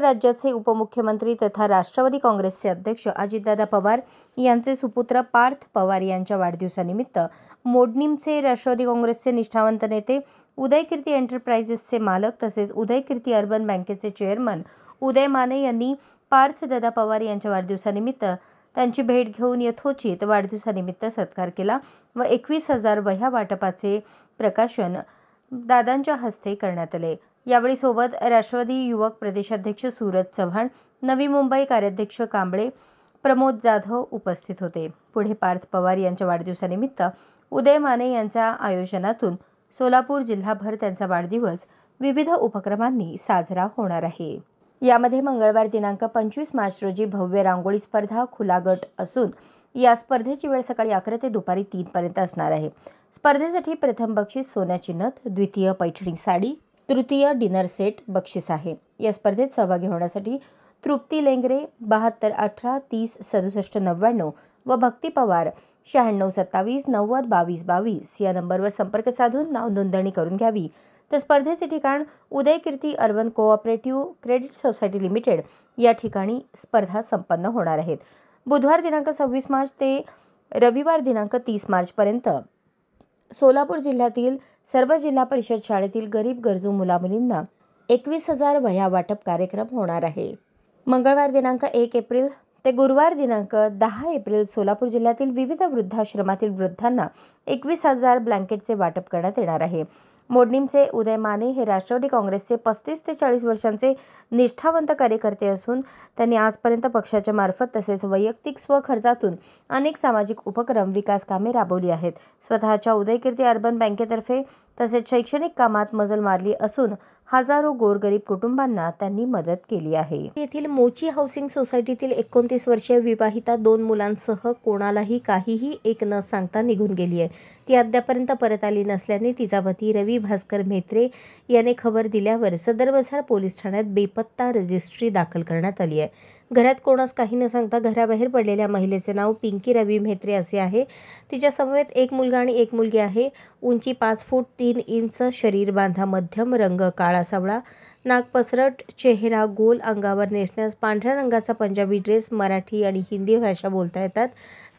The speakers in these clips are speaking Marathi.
राज्याचे उपमुख्यमंत्री तथा राष्ट्रवादी काँग्रेसचे अध्यक्ष अजितदादा पवार यांचे सुपुत्र पार्थ पवार यांच्या वाढदिवसानिमित्त मोडणीमचे राष्ट्रवादी काँग्रेसचे निष्ठावंत नेते, उदयकीर्ती एंटरप्राइजेसचे मालक तसेच उदयकीर्ती अर्बन बँकेचे चेअरमन उदय माने यांनी पार्थदादा पवार यांच्या वाढदिवसानिमित्त त्यांची भेट घेऊन यथोचित वाढदिवसानिमित्त सत्कार केला व 21,000 वह्या वाटपाचे प्रकाशन दादांच्या हस्ते करण्यात आले। यावेळी सोबत राष्ट्रवादी युवक प्रदेशाध्यक्ष सूरज चव्हाण, नवी मुंबई कार्याध्यक्ष कांबळे, प्रमोद जाधव उपस्थित होते। पुढे पार्थ पवार यांच्या वाढदिवसानिमित्त उदय माने यांच्या आयोजनातून सोलापूर जिल्हाभर त्यांचा वाढदिवस विविध उपक्रमांनी साजरा होणार आहे। यामध्ये मंगळवार दिनांक 25 मार्च रोजी भव्य रांगोळी स्पर्धा खुला गट असून या स्पर्धेची वेळ सकाळी 11 ते दुपारी 3 पर्यंत असणार आहे। स्पर्धेसाठी प्रथम बक्षीस सोन्याची नथ, द्वितीय पैठणी साडी, तृतीय डिनर सेट बक्षीस आहे। या स्पर्धेत सहभागी होण्यासाठी तृप्ती लेंगरे 72 18 30 67 99 व भक्ती पवार 96 27 90 22 22 या नंबरवर संपर्क साधून नाव नोंदणी करून घ्यावी। तर स्पर्धेचे ठिकाण Udaykirti urban cooperative credit society limited या ठिकाणी स्पर्धा संपन्न होणार आहेत। बुधवार दिनांक 26 मार्च ते रविवार दिनांक 30 मार्च पर्यंत सोलापूर जिल्ह्यातील सर्व जिल्हा परिषद शाळेतील गरीब गरजू मुलामुलींना 21,000 वह्या वाटप कार्यक्रम होणार आहे। मंगळवार दिनांक 1 एप्रिल ते गुरुवार दिनांक 10 एप्रिल सोलापूर जिल्ह्यातील विविध वृद्धाश्रमातील वृद्धांना 21,000 ब्लँकेटचे वाटप करण्यात येणार आहे। मोडणीमचे उदय माने हे राष्ट्रवादी काँग्रेसचे 35 ते 40 वर्षांचे निष्ठावंत कार्यकर्ते असून त्यांनी आजपर्यंत पक्षाच्या मार्फत तसेच वैयक्तिक स्वखर्चातून अनेक सामाजिक उपक्रम विकास कामे राबवली आहेत। स्वतःच्या उदयकीर्ती अर्बन बँकेतर्फे तसेच शैक्षणिक कामात मजल मारली असून हजारो गोरगरीब कुटुंबांना त्यांनी मदत केली आहे। येथील मोची हाऊसिंग सोसायटीतील 29 वर्षीय विवाहिता 2 मुलांसह कोणालाही काहीही एक न सांगता निघून गेली आहे। ती अद्यापर्यंत परत आली नसल्याने तिचा पती रवी भास्कर म्हेत्रे याने खबर दिल्यावर सदर बाजार पोलीस ठाण्यात बेपत्ता रजिस्ट्री दाखल करण्यात आली आहे। घरात कोणास काही न सांगता घराबाहेर पडलेल्या महिलेचे नाव पिंकी रवी म्हेत्रे असे आहे। तिच्या समवेत एक मुलगा आणि एक मुलगी आहे। उंची 5 फूट 3 इंच, शरीर बांधा मध्यम, रंग काळा सावळा, नाक पसरट, चेहरा गोल, अंगावर नेसण्यास पांढऱ्या रंगाचा पंजाबी ड्रेस, मराठी आणि हिंदी भाषा बोलता येतात।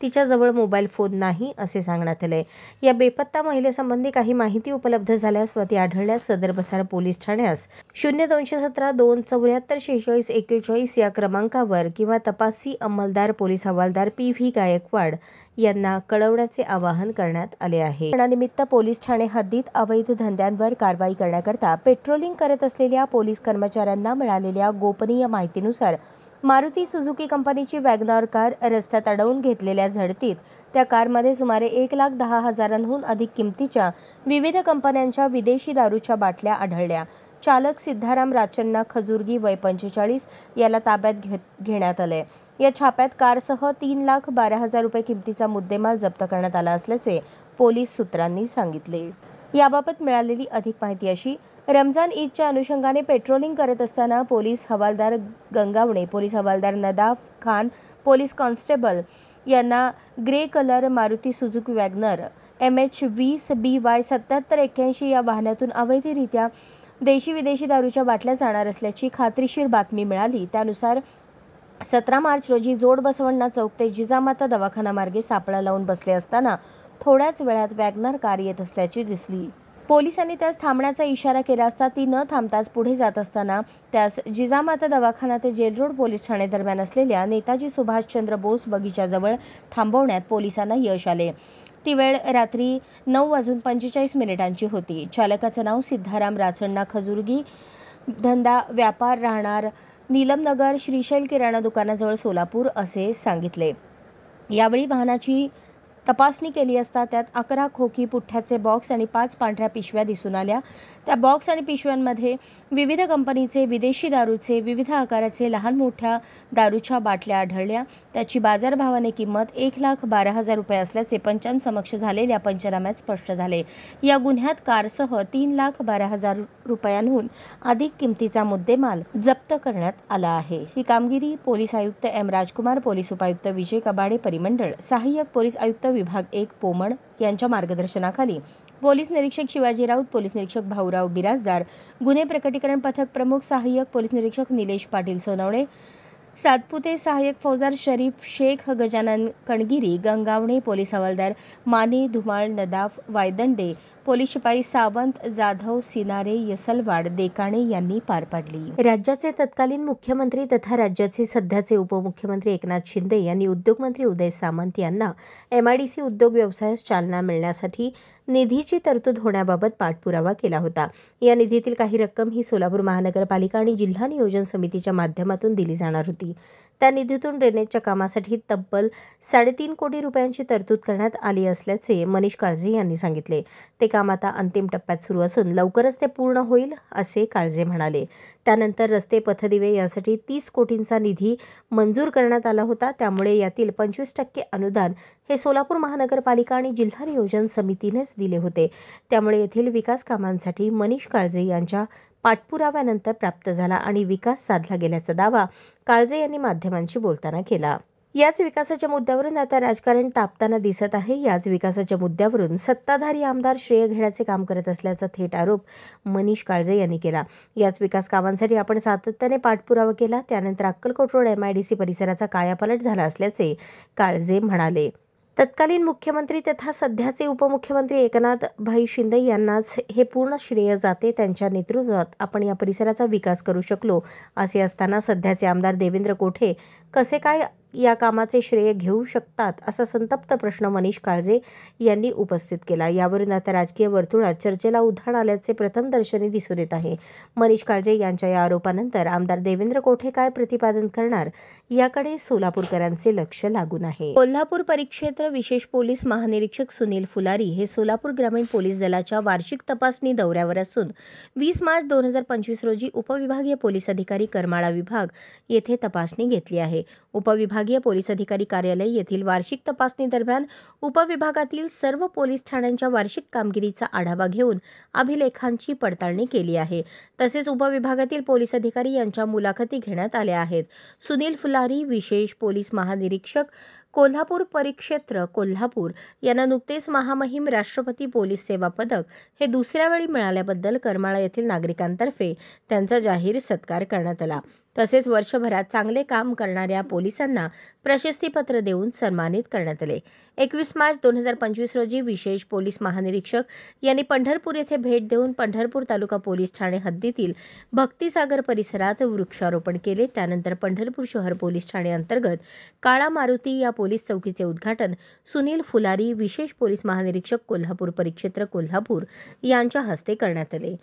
तिच्याजवळ मोबाईल फोन नाही असे सांगण्यात आले। या बेपत्ता महिलेसंबंधी काही माहिती उपलब्ध झाल्यास व ती आढळल्यास सदर बाजार पोलीस ठाण्यास 0217 274 46 41 या क्रमांकावर किंवा तपासी अंमलदार पोलीस हवालदार PV गायकवाड यांना कळवण्याचे आवाहन करण्यात आले आहे। सणानिमित्त पोलीस ठाणे हद्दीत अवैध धंद्यांवर कारवाई करण्याकरता पेट्रोलिंग करत असलेल्या पोलीस कर्मचाऱ्यांना मिळालेल्या गोपनीय माहितीनुसार मारुती सुझुकी कंपनीची वॅगनर कार रस्त्यात अडवून घेतलेल्या झडतीत त्या कारमध्ये सुमारे 1,10,000हून अधिक किमतीच्या विविध कंपन्यांच्या विदेशी दारूच्या बाटल्या आढळल्या। चालक सिद्धाराम राचण्णा खजुर्गी वय 45 याला ताब्यात घेण्यात आले। या छाप्यात कारसह 3,12,000 रुपये किमतीचा मुद्देमाल जप्त करण्यात आला असल्याचे पोलीस सूत्रांनी सांगितले। याबाबत मिळालेली अधिक माहिती अशी: रमजान ईदच्या अनुषंगाने पेट्रोलिंग करत असताना पोलीस हवालदार गंगावणे, पोलीस हवालदार नदाफ खान, पोलीस कॉन्स्टेबल यांना grey colour Maruti Suzuki WagonR MH 20 BY 7781 या वाहनातून अवैधरित्या देशी विदेशी दारूच्या बाटल्या जाणार असल्याची खात्रीशीर बातमी मिळाली। त्यानुसार 17 मार्च रोजी जोड बसवण्णा चौक ते जिजामाता दवाखाना मार्गे सापळा लावून बसले असताना थोड्याच वेळात वॅगनर कार येत असल्याची दिसली। पोलिसांनी त्यास थांबण्याचा इशारा केला असता ती न थांबताच पुढे जात असताना त्यास जिजामाता दवाखाना ते जेल रोड पोलीस ठाणे दरम्यान असलेल्या नेताजी सुभाषचंद्र बोस बगीच्याजवळ थांबवण्यात पोलिसांना यश आले। ती वेळ रात्री 9:45 होती। चालकाचं नाव सिद्धाराम राचण्णा खजुर्गी, धंदा व्यापार, राहणार नीलमनगर, श्रीशैल किराणा दुकानाजवळ सोलापूर असे सांगितले। यावेळी वाहनाची तपासणी केली असता त्यात 11 खोकी पुठ्ठ्याचे बॉक्स आणि 5 पांढऱ्या पिशव्या दिसून आल्या। त्या बॉक्स आणि पिशव्यांमध्ये विविध कंपनीचे विदेशी दारूचे विविध आकाराचे लहान मोठ्या दारूच्या बाटल्या आढळल्या। त्याची बाजारभावाने किंमत 1,12,000 रुपये असल्याचे पंचांसमक्ष झालेल्या पंचनाम्यात स्पष्ट झाले। या गुन्ह्यात कारसह 3,12,000 रुपयांहून अधिक किमतीचा मुद्देमाल जप्त करण्यात आला आहे। ही कामगिरी पोलीस आयुक्त M राजकुमार, पोलीस उपायुक्त विजय कबाडे परिमंडळ, सहाय्यक पोलीस आयुक्त विभाग 1 पोमण यांच्या मार्गदर्शनाखाली पोलीस निरीक्षक शिवाजी राऊत, पोलीस निरीक्षक भाऊराव बिराजदार, गुन्हे प्रकटीकरण पथक प्रमुख सहाय्यक पोलीस निरीक्षक निलेश पाटील सोनवणे, सातपुते सहाय्यक फौजदार शरीफ शेख, गजानन कणगिरी, गंगावणे, पोलीस हवालदार माने, धुमाळ, नदाफ, वायदंडे, पोलीस शिपाई सावंत, जाधव, सिनारे, यसलवाड, देकाणे यांनी पार पाडली. राज्याचे तत्कालीन मुख्यमंत्री तथा राज्याचे सध्याचे उपमुख्यमंत्री एकनाथ शिंदे यांनी उद्योगमंत्री उदय सामंत यांना MIDC उद्योग व्यवसायास चालना मिळण्यासाठी निधीची तरतूद होण्याबाबत पाठपुरावा केला होता. या निधीतील काही रक्कम ही सोलापूर महानगरपालिका आणि जिल्हा नियोजन समितीच्या माध्यमातून दिली जाणार होती. त्या निधीतून ड्रेनेजच्या कामासाठी तब्बल 3.5 कोटी रुपयांची तरतूद करण्यात आली असल्याचे मनीष काळजे यांनी सांगितले. ते काम आता अंतिम टप्प्यात सुरू असून लवकरच ते पूर्ण होईल असे काळजे म्हणाले. त्यानंतर रस्ते, पथदिवे यासाठी 30 कोटींचा निधी मंजूर करण्यात आला होता. त्यामुळे यातील 25% अनुदान हे सोलापूर महानगरपालिका आणि जिल्हा नियोजन समितीनेच दिले होते. त्यामुळे येथील विकास कामांसाठी मनीष काळजे यांच्या पाठपुराव्यानंतर प्राप्त झाला आणि विकास साधला गेल्याचा दावा काळजे यांनी माध्यमांशी बोलताना केला. याच विकासाच्या मुद्द्यावरून आता राजकारण तापताना दिसत आहे. याच विकासाच्या मुद्द्यावरून सत्ताधारी आमदार श्रेय घेण्याचे काम करत असल्याचा थेट आरोप मनीष काळजे यांनी केला. याच विकास कामांसाठी आपण सातत्याने पाठपुरावा केला. त्यानंतर अक्कलकोट रोड MIDC परिसराचा कायापालट झाला असल्याचे काळजे म्हणाले. तत्कालीन मुख्यमंत्री तथा सध्याचे उपमुख्यमंत्री एकनाथ भाई शिंदे यांनाच हे पूर्ण श्रेय जाते. त्यांच्या नेतृत्वात आपण या परिसराचा विकास करू शकलो. असे असताना सध्याचे आमदार देवेंद्र कोठे कसे काय या कामाचे श्रेय घेऊ शकतात, असा संतप्त प्रश्न मनीष काळजे यांनी उपस्थित केला. यावरून आता राजकीय वर्तुळात चर्चेला उधाण आल्याचे प्रथमदर्शनी दिसून येत आहे. मनीष काळजे यांच्या या आरोपानंतर आमदार देवेंद्र कोठे काय प्रतिपादन करणार याकडे सोलापूरकरांचे लक्ष लागून आहे. कोल्हापूर परिक्षेत्र विशेष पोलीस महानिरीक्षक सुनील फुलारी हे सोलापूर ग्रामीण पोलीस दलाच्या वार्षिक तपासणी दौऱ्यावर असून 20 मार्च 2025 रोजी उपविभागीय पोलीस अधिकारी करमाळा विभाग येथे तपासणी घेतली आहे. उपविभागीय पोलीस अधिकारी कार्यालय येथील वार्षिक तपासणी दरम्यान उपविभागातील सर्व पोलीस ठाण्यांच्या वार्षिक कामगिरीचा आढावा घेऊन अभिलेखांची पडताळणी केली आहे. तसेच उपविभागातील पोलीस अधिकारी यांच्या मुलाखती घेण्यात आल्या आहेत. सुनील फुलारी विशेष पोलीस महानिरीक्षक कोल्हापूर परिक्षेत्र कोल्हापूर यांना नुकतेच महामहिम राष्ट्रपती पोलीस सेवा पदक हे दुसऱ्या वेळी मिळाल्याबद्दल करमाळा येथील नागरिकांतर्फे त्यांचा जाहीर सत्कार करण्यात आला. तसेच वर्षभरात चांगले काम करणाऱ्या पोलिसांना प्रशस्तीपत्र देऊन सन्मानित करण्यात आले. 21 मार्च 2025 रोजी विशेष पोलीस महानिरीक्षक यांनी पंढरपूर येथे भेट देऊन पंढरपूर तालुका पोलीस ठाणे हद्दीतील भक्तिसागर परिसरात वृक्षारोपण केले. त्यानंतर पंढरपूर शहर पोलीस ठाणे अंतर्गत काळा मारुती या पोलीस चौकीचे उद्घाटन सुनील फुलारी विशेष पोलीस महानिरीक्षक कोल्हापूर परिक्षेत्र कोल्हापूर यांच्या हस्ते करण्यात आले.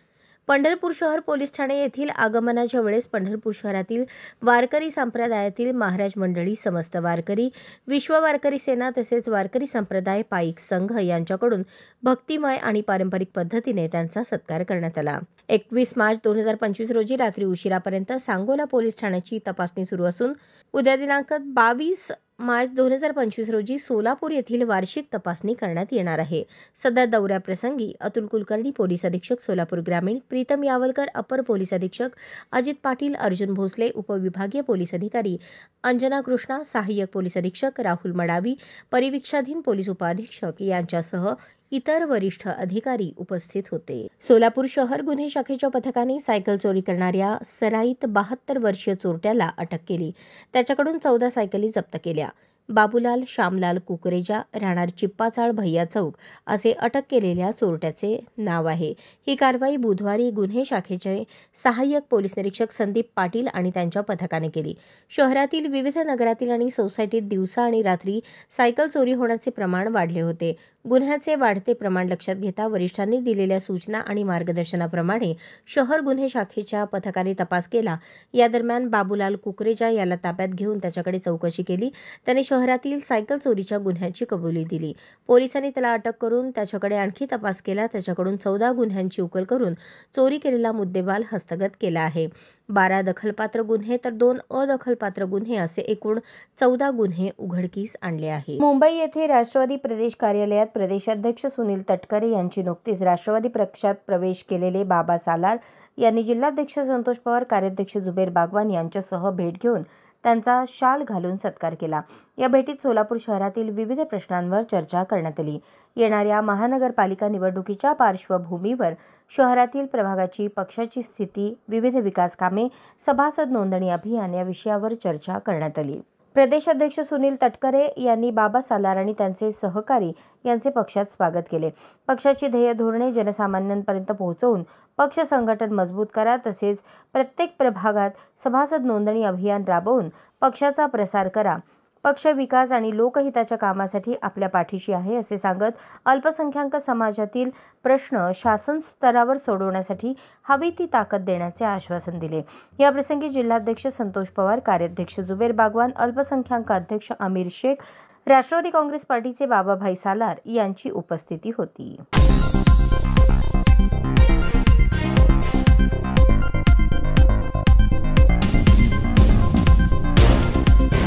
पंढरपूर शहर पोलीस ठाणे येथील आगमनाच्या वेळेस पंढरपूर शहरातील वारकरी संप्रदायातील महाराज मंडळी, समस्त वारकरी, विश्व वारकरी सेना तसेच वारकरी संप्रदाय पाईक संघ यांच्याकडून भक्तिमय आणि पारंपरिक पद्धतीने त्यांचा सत्कार करण्यात आला. 21 मार्च 2025 रोजी रात्री उशिरापर्यंत सांगोला पोलीस ठाण्याची तपासणी सुरू असून उद्या दिनांक 22 मार्च 2025 रोजी सोलापूर येथील वार्षिक तपासणी करण्यात येणार आहे. सदर दौऱ्याप्रसंगी अतुल कुलकर्णी पोलीस अधीक्षक सोलापूर ग्रामीण, प्रीतम यावलकर अपर पोलीस अधीक्षक, अजित पाटील, अर्जुन भोसले उपविभागीय पोलीस अधिकारी, अंजना कृष्णा सहाय्यक पोलीस अधीक्षक, राहुल मडावी परिवीक्षाधीन पोलीस उपअधीक्षक यांच्यासह इतर वरिष्ठ अधिकारी उपस्थित होते. सोलापूर शहर गुन्हे शाखेच्या पथकाने सायकल चोरी करणाऱ्या सराईत 72 वर्षीय चोरट्याला अटक केली. त्याच्याकडून 14 सायकली जप्त केल्या. बाबूलाल श्यामलाल कुकरेजा राहणार चिप्पाचाळ भैया चौक असे अटक केलेल्या चोरट्याचे नाव आहे. ही कारवाई बुधवारी गुन्हे शाखेचे सहाय्यक पोलीस निरीक्षक संदीप पाटील आणि त्यांच्या पथकाने केली. शहरातील विविध नगरातील आणि सोसायटीत दिवसा आणि रात्री सायकल चोरी होण्याचे प्रमाण वाढले होते. गुन्ह्याचे वाढते प्रमाण लक्षात घेता वरिष्ठांनी दिलेल्या सूचना आणि मार्गदर्शनाप्रमाणे शहर गुन्हे शाखेच्या पथकाने तपास केला. या दरम्यान बाबूलाल कुकरेजा याला ताब्यात घेऊन त्याच्याकडे चौकशी केली. त्याने शहरातील सायकल चोरीच्या गुन्ह्याची कबुली दिली. पोलिसांनी त्याला अटक करून त्याच्याकडे आणखी तपास केला. त्याच्याकडून 14 गुन्ह्यांची उकल करून चोरी केलेला मुद्देमाल हस्तगत केला आहे. 12 दखलपात्र गुन्हे तर 2 अदखलपात्र गुन्हे असे एकूण 14 गुन्हे उघडकीस आणले आहेत. मुंबई येथे राष्ट्रवादी प्रदेश कार्यालयात प्रदेशाध्यक्ष सुनील तटकरे यांची नुकतीच राष्ट्रवादी पक्षात प्रवेश केलेले बाबा सालार यांनी जिल्हाध्यक्ष संतोष पवार, कार्याध्यक्ष जुबेर बागवान यांच्यासह भेट घेऊन त्यांचा शाल घालून सत्कार केला। या भेटीत सोलापूर शहरातील विविध प्रश्नांवर चर्चा करण्यात आली। येणाऱ्या महानगरपालिका निवडणुकीच्या पार्श्वभूमीवर शहरातील प्रभागाची पक्षाची स्थिती, विविध विकास कामे, सभासद नोंदणी अभियान या विषयावर चर्चा करण्यात आली। प्रदेशाध्यक्ष सुनील तटकरे यांनी बाबा सालार आणि त्यांचे सहकारी यांचे पक्षात स्वागत केले। पक्षाची ध्येय धोरणे जनसामान्यांपर्यंत पोहोचवून पक्ष संघटन मजबूत करा, तसेच प्रत्येक प्रभागात सभासद नोंदणी अभियान राबवून पक्षाचा प्रसार करा। पक्ष विकास आणि लोकहिताच्या कामासाठी आपल्या पाठीशी आहे असे सांगत अल्पसंख्याक समाजातील प्रश्न शासन स्तरावर सोडवण्यासाठी हवी ती ताकद देण्याचे आश्वासन दिले। याप्रसंगी जिल्हाध्यक्ष संतोष पवार, कार्याध्यक्ष जुबेर बागवान, अल्पसंख्याक अध्यक्ष आमिर शेख, राष्ट्रवादी काँग्रेस पार्टीचे बाबाभाई सालार यांची उपस्थिती होती।